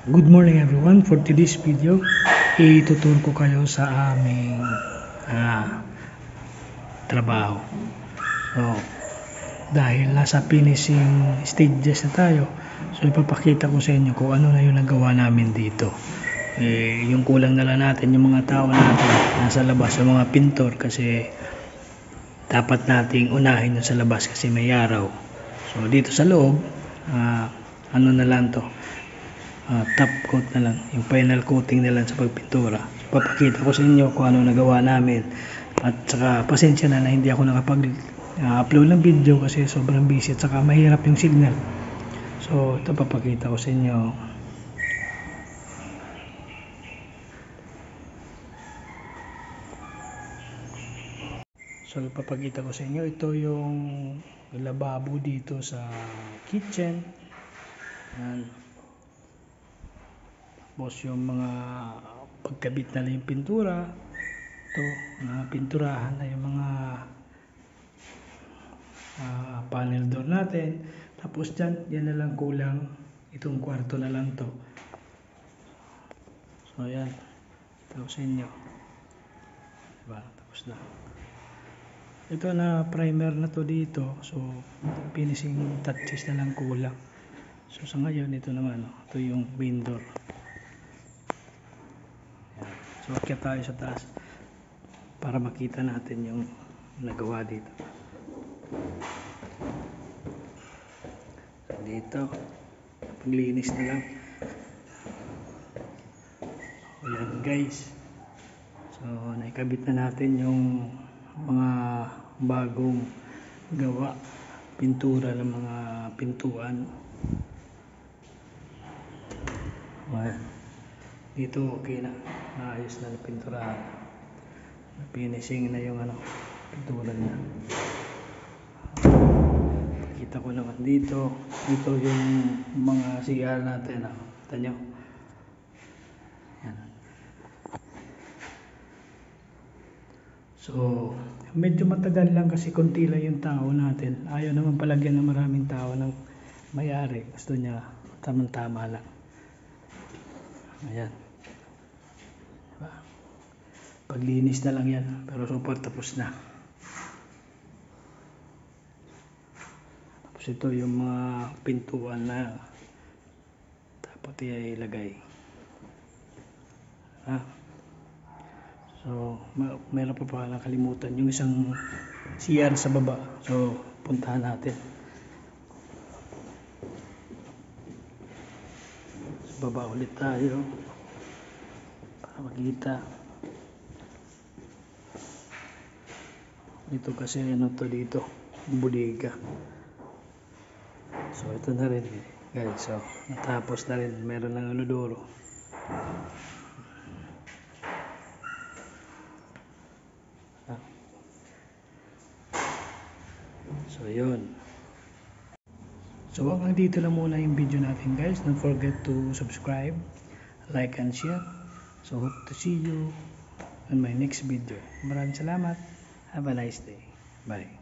Good morning everyone. For today's video, ituturo ko kayo sa aming trabaho. So, dahil nasa finishing stages na tayo, so ipapakita ko sa inyo kung ano na yung nagawa namin dito. Yung kulang na lang natin, yung mga tao natin nasa labas, yung mga pintor, kasi dapat nating unahin yung sa labas kasi may araw. So dito sa loob, ano na lang to, top coat na lang, yung final coating na lang sa pagpintura. So, papakita ko sa inyo kung ano nagawa namin, at saka pasensya na hindi ako nakapag-upload ng video kasi sobrang busy at saka mahirap yung signal. So ito papakita ko sa inyo. So ipapakita ko sa inyo, ito yung lababo dito sa kitchen. Yan. Tapos yung mga pagkabit na lang yung pintura. Ito, pinturahan na yung mga panel door natin. Tapos dyan, yan na lang kulang. Itong kwarto na lang to. So yan, tapos sa inyo. Diba? Tapos na. Ito na primer na to dito. So finishing touches na lang kulang. So sa ngayon ito naman, ito yung main door. Yan. So akyat tayo sa taas para makita natin yung nagawa dito. So dito paglinis na lang. Ayan guys. So naikabit na natin yung mga bagong gawa, pintura ng mga pintuan. Ayan. Dito okay na, naayos na pinturahan, finishing na yung pintura niya. Pakita ko naman dito, ito yung mga CR natin. Kita nyo. Yan. So medyo matagal lang kasi konti lang yung tao natin. Ayaw naman palagyan ng maraming tao ng may-ari. Gusto niya tamang-tama lang. Ayan. Diba? Paglinis na lang yan. Pero super tapos na. Tapos ito yung mga pintuan na dapat ilagay. So meron pa pala kalimutan yung isang CR sa baba. So puntahan natin. Sa baba ulit tayo para makita. Ito kasi to dito, bodega. So ito na rin guys. So natapos na rin, meron ng inodoro. So yun. So hanggang dito lang muna yung video natin guys. Don't forget to subscribe, like and share. So hope to see you on my next video. Maraming salamat. Have a nice day. Bye.